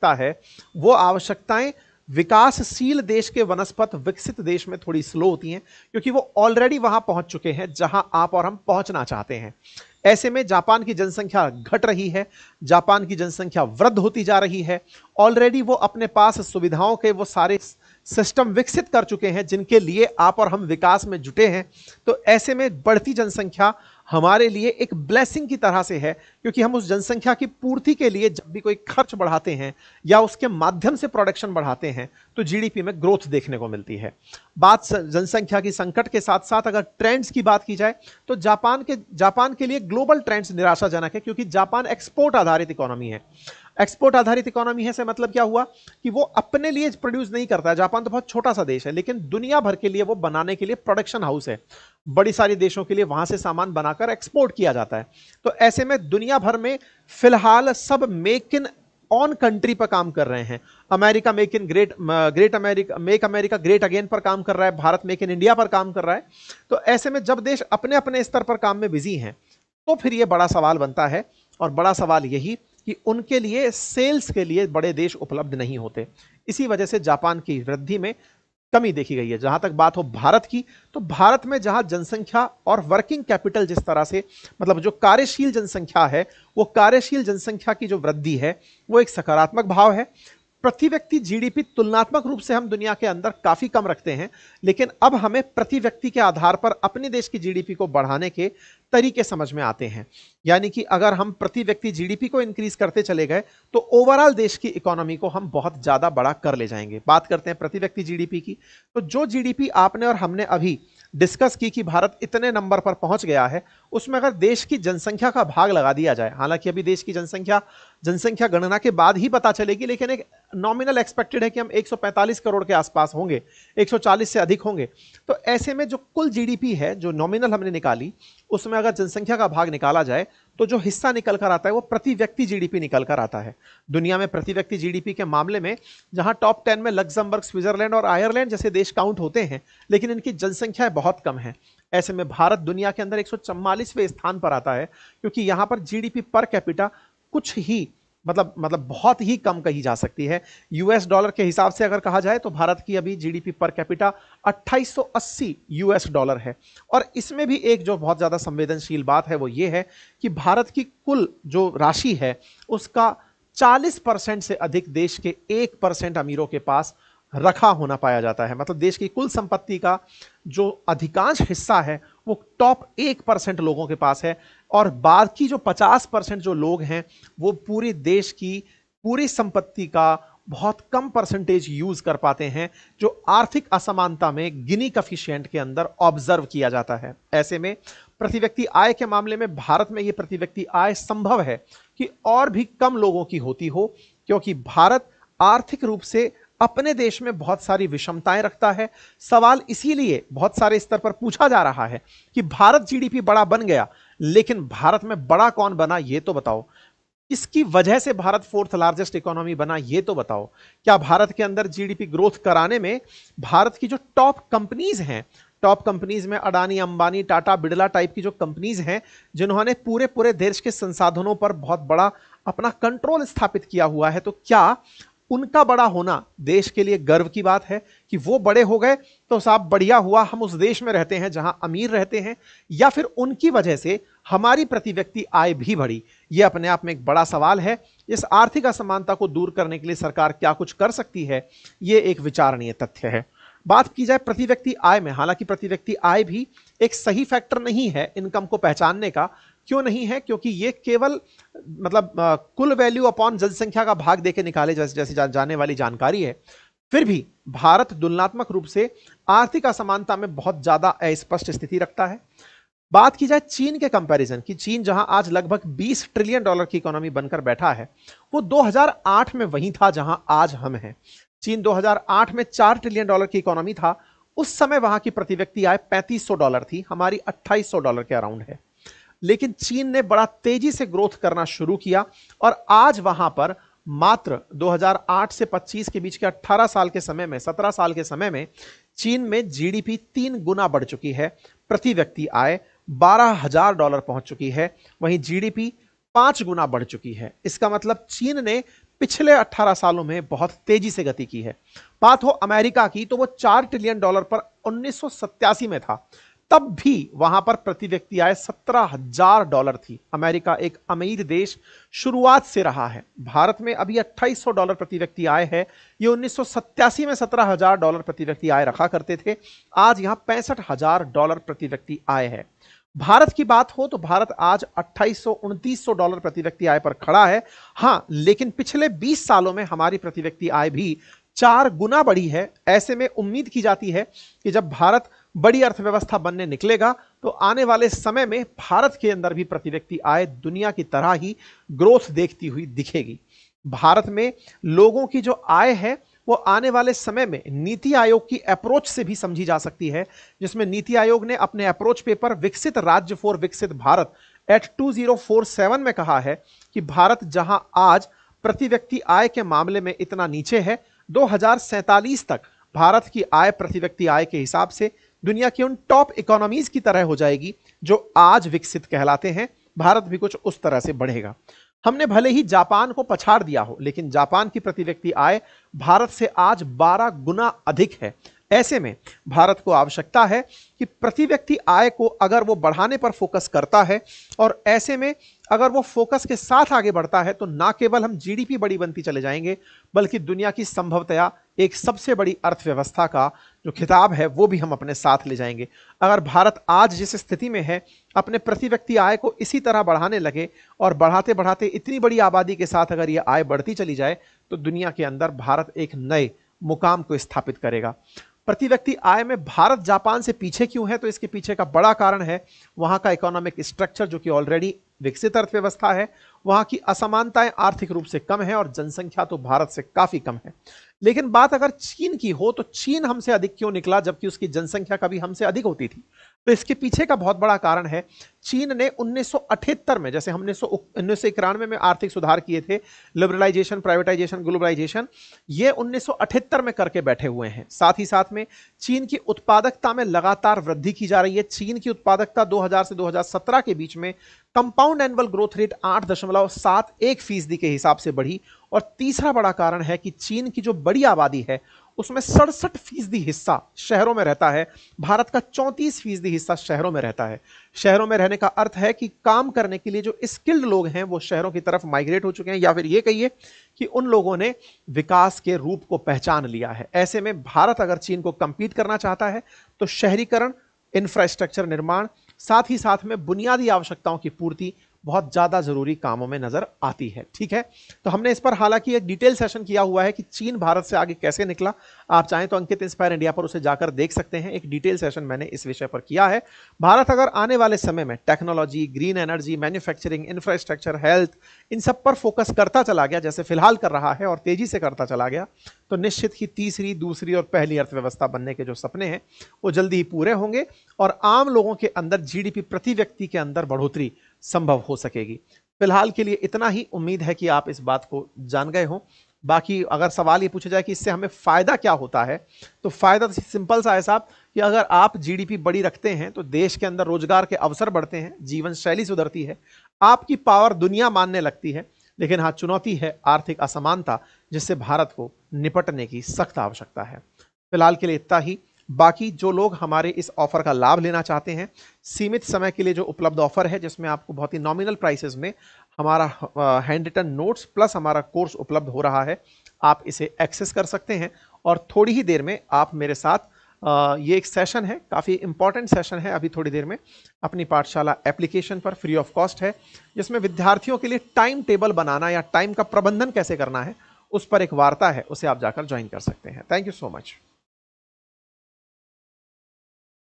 आवश्यकता है वो आवश्यकताएं विकासशील देश के वनस्पत विकसित देश में थोड़ी स्लो होती हैं, क्योंकि वो ऑलरेडी वहां पहुंच चुके हैं जहां आप और हम पहुंचना चाहते हैं। ऐसे में जापान की जनसंख्या घट रही है, जापान की जनसंख्या वृद्ध होती जा रही है। ऑलरेडी वो अपने पास सुविधाओं के वो सारे सिस्टम विकसित कर चुके हैं जिनके लिए आप और हम विकास में जुटे हैं। तो ऐसे में बढ़ती जनसंख्या हमारे लिए एक ब्लेसिंग की तरह से है, क्योंकि हम उस जनसंख्या की पूर्ति के लिए जब भी कोई खर्च बढ़ाते हैं या उसके माध्यम से प्रोडक्शन बढ़ाते हैं तो जीडीपी में ग्रोथ देखने को मिलती है। बात जनसंख्या की संकट के साथ साथ अगर ट्रेंड्स की बात की जाए तो जापान के लिए ग्लोबल ट्रेंड्स निराशाजनक है, क्योंकि जापान एक्सपोर्ट आधारित इकोनॉमी है। एक्सपोर्ट आधारित इकोनॉमी है से मतलब क्या हुआ कि वो अपने लिए प्रोड्यूस नहीं करता है। जापान तो बहुत छोटा सा देश है, लेकिन दुनिया भर के लिए वो बनाने के लिए प्रोडक्शन हाउस है। बड़ी सारी देशों के लिए वहां से सामान बनाकर एक्सपोर्ट किया जाता है। तो ऐसे में दुनिया भर में फिलहाल सब मेक इन ऑन कंट्री पर काम कर रहे हैं। America make in great America, make America great again पर काम कर रहा है, भारत मेक इन इंडिया पर काम कर रहा है। तो ऐसे में जब देश अपने अपने स्तर पर काम में बिजी हैं तो फिर यह बड़ा सवाल बनता है, और बड़ा सवाल यही कि उनके लिए सेल्स के लिए बड़े देश उपलब्ध नहीं होते। इसी वजह से जापान की वृद्धि में कमी देखी गई है। जहां तक बात हो भारत की, तो भारत में जहां जनसंख्या और वर्किंग कैपिटल जिस तरह से मतलब जो कार्यशील जनसंख्या है, वो कार्यशील जनसंख्या की जो वृद्धि है वो एक सकारात्मक भाव है। प्रति व्यक्ति जीडीपी तुलनात्मक रूप से हम दुनिया के अंदर काफी कम रखते हैं, लेकिन अब हमें प्रति व्यक्ति के आधार पर अपने देश की जीडीपी को बढ़ाने के तरीके समझ में आते हैं। यानी कि अगर हम प्रति व्यक्ति जीडीपी को इंक्रीज करते चले गए तो ओवरऑल देश की इकोनॉमी को हम बहुत ज्यादा बड़ा कर ले जाएंगे। बात करते हैं प्रति व्यक्ति जीडीपी की, तो जो जीडीपी आपने और हमने अभी डिस्कस की कि भारत इतने नंबर पर पहुंच गया है, उसमें अगर देश की जनसंख्या का भाग लगा दिया जाए, हालांकि अभी देश की जनसंख्या गणना के बाद ही पता चलेगी, लेकिन एक नॉमिनल एक्सपेक्टेड है कि हम 145 करोड़ के आसपास होंगे, 140 से अधिक होंगे। तो ऐसे में जो कुल जीडीपी है जो नॉमिनल हमने निकाली, उसमें अगर जनसंख्या का भाग निकाला जाए तो जो हिस्सा निकल कर आता है वो प्रति व्यक्ति जीडीपी निकल कर आता है। दुनिया में प्रति व्यक्ति जीडीपी के मामले में जहां टॉप 10 में लग्जमबर्ग, स्विट्जरलैंड और आयरलैंड जैसे देश काउंट होते हैं, लेकिन इनकी जनसंख्या बहुत कम है। ऐसे में भारत दुनिया के अंदर 144वें स्थान पर आता है, क्योंकि यहां पर जीडीपी पर कैपिटा कुछ ही मतलब बहुत ही कम कही जा सकती है। यूएस डॉलर के हिसाब से अगर कहा जाए तो भारत की अभी GDP per capita 2880 US dollar है। और इसमें भी एक जो बहुत ज्यादा संवेदनशील बात है वो ये है कि भारत की कुल जो राशि है उसका 40% से अधिक देश के 1% अमीरों के पास रखा होना पाया जाता है। मतलब देश की कुल संपत्ति का जो अधिकांश हिस्सा है वो टॉप 1% लोगों के पास है, और बाकी जो 50% जो लोग हैं वो पूरी देश की पूरी संपत्ति का बहुत कम परसेंटेज यूज कर पाते हैं, जो आर्थिक असमानता में गिनी कफिशिएंट के अंदर ऑब्जर्व किया जाता है। ऐसे में प्रति व्यक्ति आय के मामले में भारत में यह प्रति व्यक्ति आय संभव है कि और भी कम लोगों की होती हो, क्योंकि भारत आर्थिक रूप से अपने देश में बहुत सारी विषमताएं रखता है। सवाल इसीलिए बहुत सारे स्तर पर पूछा जा रहा है कि भारत जीडीपी बड़ा बन गया, लेकिन भारत में बड़ा कौन बना ये तो बताओ। इसकी वजह से भारत 4th लार्जेस्ट इकोनॉमी बना ये तो बताओ। क्या भारत के अंदर जीडीपी ग्रोथ कराने में भारत की जो टॉप कंपनीज हैं, टॉप कंपनीज में अडानी, अंबानी, टाटा, बिड़ला टाइप की जो कंपनीज हैं, जिन्होंने पूरे पूरे देश के संसाधनों पर बहुत बड़ा अपना कंट्रोल स्थापित किया हुआ है, तो क्या उनका बड़ा होना देश के लिए गर्व की बात है कि वो बड़े हो गए तो साहब बढ़िया हुआ, हम उस देश में रहते हैं जहां अमीर रहते हैं, या फिर उनकी वजह से हमारी प्रति व्यक्ति आय भी बढ़ी? ये अपने आप में एक बड़ा सवाल है। इस आर्थिक असमानता को दूर करने के लिए सरकार क्या कुछ कर सकती है, ये एक विचारणीय तथ्य है। बात की जाए प्रति व्यक्ति आय में, हालांकि प्रति व्यक्ति आय भी एक सही फैक्टर नहीं है इनकम को पहचानने का। क्यों नहीं है? क्योंकि ये केवल कुल वैल्यू अपॉन जनसंख्या का भाग देके निकाले जैसे जाने वाली जानकारी है। फिर भी भारत तुलनात्मक रूप से आर्थिक असमानता में बहुत ज्यादा अस्पष्ट स्थिति रखता है। बात की जाए चीन के कंपैरिजन की, चीन जहां आज लगभग 20 ट्रिलियन डॉलर की इकोनॉमी बनकर बैठा है, वो 2008 में वहीं था जहां आज हम हैं। चीन 2008 में 4 ट्रिलियन डॉलर की इकोनॉमी था। उस समय वहां की प्रति व्यक्ति आय $3500 थी, हमारी $2800 के अराउंड है। लेकिन चीन ने बड़ा तेजी से ग्रोथ करना शुरू किया, और आज वहां पर मात्र 2008 से 25 के बीच के 18 साल के समय में, 17 साल के समय में चीन में जीडीपी 3 गुना बढ़ चुकी है, प्रति व्यक्ति आय $12,000 पहुंच चुकी है, वहीं जीडीपी 5 गुना बढ़ चुकी है। इसका मतलब चीन ने पिछले 18 सालों में बहुत तेजी से गति की है। बात हो अमेरिका की तो वो $4 ट्रिलियन पर 1987 में था, तब भी वहां पर प्रति व्यक्ति आय $17,000 थी। अमेरिका एक अमीर देश शुरुआत से रहा है। भारत में अभी $2,800 प्रति व्यक्ति आय है। ये 1987 में $17,000 प्रति व्यक्ति आय रखा करते थे। आज यहां $65,000 प्रति व्यक्ति आय है। भारत की बात हो तो भारत आज $2,800-$2,900 प्रति व्यक्ति आय पर खड़ा है। हां, लेकिन पिछले 20 सालों में हमारी प्रति व्यक्ति आय भी 4 गुना बढ़ी है। ऐसे में उम्मीद की जाती है कि जब भारत बड़ी अर्थव्यवस्था बनने निकलेगा तो आने वाले समय में भारत के अंदर भी प्रति व्यक्ति आय दुनिया की तरह ही ग्रोथ देखती हुई दिखेगी। भारत में लोगों की जो आय है वो आने वाले समय में नीति आयोग की अप्रोच से भी समझी जा सकती है, जिसमें नीति आयोग ने अपने अप्रोच पेपर विकसित राज्य फॉर विकसित भारत एट 2047 में कहा है कि भारत जहां आज प्रति व्यक्ति आय के मामले में इतना नीचे है, 2047 तक भारत की आय प्रति व्यक्ति आय के हिसाब से दुनिया की उन टॉप इकोनॉमीज की तरह हो जाएगी जो आज विकसित कहलाते हैं। भारत भी कुछ उस तरह से बढ़ेगा। हमने भले ही जापान को पछाड़ दिया हो, लेकिन जापान की प्रति व्यक्ति आय भारत से आज 12 गुना अधिक है। ऐसे में भारत को आवश्यकता है कि प्रति व्यक्ति आय को अगर वो बढ़ाने पर फोकस करता है, और ऐसे में अगर वो फोकस के साथ आगे बढ़ता है तो ना केवल हम जीडीपी बड़ी बनती चले जाएंगे, बल्कि दुनिया की संभवतया एक सबसे बड़ी अर्थव्यवस्था का जो खिताब है वो भी हम अपने साथ ले जाएंगे। अगर भारत आज जिस स्थिति में है अपने प्रति व्यक्ति आय को इसी तरह बढ़ाने लगे और बढ़ाते बढ़ाते इतनी बड़ी आबादी के साथ अगर ये आय बढ़ती चली जाए तो दुनिया के अंदर भारत एक नए मुकाम को स्थापित करेगा। प्रति व्यक्ति आय में भारत जापान से पीछे क्यों है? तो इसके पीछे का बड़ा कारण है वहां का इकोनॉमिक स्ट्रक्चर जो कि ऑलरेडी विकसित अर्थव्यवस्था है। वहां की असमानताएं आर्थिक रूप से कम है और जनसंख्या तो भारत से काफी कम है। लेकिन बात अगर चीन की हो तो चीन हमसे अधिक क्यों निकला जबकि उसकी जनसंख्या कभी हमसे अधिक होती थी? तो इसके पीछे का बहुत बड़ा कारण है चीन ने 1978 में, जैसे हमने 1991 में आर्थिक सुधार किए थे, लिबरलाइजेशन, प्राइवेटाइजेशन, ग्लोबलाइजेशन, ये 1978 में करके बैठे हुए हैं। साथ ही साथ में चीन की उत्पादकता में लगातार वृद्धि की जा रही है। चीन की उत्पादकता 2000 से 2017 के बीच में कंपाउंड एनुअल ग्रोथ रेट 8.71% के हिसाब से बढ़ी। और तीसरा बड़ा कारण है कि चीन की जो बड़ी आबादी है उसमें 67% हिस्सा शहरों में रहता है। भारत का 34% हिस्सा शहरों में रहता है। शहरों में रहने का अर्थ है कि काम करने के लिए जो स्किल्ड लोग हैं वो शहरों की तरफ माइग्रेट हो चुके हैं, या फिर ये कहिए कि उन लोगों ने विकास के रूप को पहचान लिया है। ऐसे में भारत अगर चीन को कंपीट करना चाहता है तो शहरीकरण, इंफ्रास्ट्रक्चर निर्माण, साथ ही साथ में बुनियादी आवश्यकताओं की पूर्ति बहुत ज्यादा जरूरी कामों में नजर आती है। ठीक है, तो हमने इस पर हालांकि एक डिटेल सेशन किया हुआ है कि चीन भारत से आगे कैसे निकला। आप चाहें तो अंकित इंस्पायर इंडिया पर उसे जाकर देख सकते हैं। एक डिटेल सेशन मैंने इस विषय पर किया है। भारत अगर आने वाले समय में technology, green energy, manufacturing, infrastructure, health, इन सब पर फोकस करता चला गया जैसे फिलहाल कर रहा है और तेजी से करता चला गया, तो निश्चित ही तीसरी, दूसरी और पहली अर्थव्यवस्था बनने के जो सपने हैं वो जल्दी ही पूरे होंगे और आम लोगों के अंदर जीडीपी प्रति व्यक्ति के अंदर बढ़ोतरी संभव हो सकेगी। फिलहाल के लिए इतना ही। उम्मीद है कि आप इस बात को जान गए हों। बाकी अगर सवाल ये पूछा जाए कि इससे हमें फायदा क्या होता है, तो फायदा तो सिंपल सा है साहब कि अगर आप जीडीपी बड़ी रखते हैं तो देश के अंदर रोजगार के अवसर बढ़ते हैं, जीवन शैली सुधरती है, आपकी पावर दुनिया मानने लगती है। लेकिन हाँ, चुनौती है आर्थिक असमानता, जिससे भारत को निपटने की सख्त आवश्यकता है। फिलहाल के लिए इतना ही। बाकी जो लोग हमारे इस ऑफर का लाभ लेना चाहते हैं, सीमित समय के लिए जो उपलब्ध ऑफर है जिसमें आपको बहुत ही नॉमिनल प्राइसेस में हमारा हैंड रिटन नोट्स प्लस हमारा कोर्स उपलब्ध हो रहा है, आप इसे एक्सेस कर सकते हैं। और थोड़ी ही देर में आप मेरे साथ ये एक सेशन है, काफ़ी इंपॉर्टेंट सेशन है, अभी थोड़ी देर में अपनी पाठशाला एप्लीकेशन पर फ्री ऑफ कॉस्ट है, जिसमें विद्यार्थियों के लिए टाइम टेबल बनाना या टाइम का प्रबंधन कैसे करना है उस पर एक वार्ता है, उसे आप जाकर ज्वाइन कर सकते हैं। Thank you so much.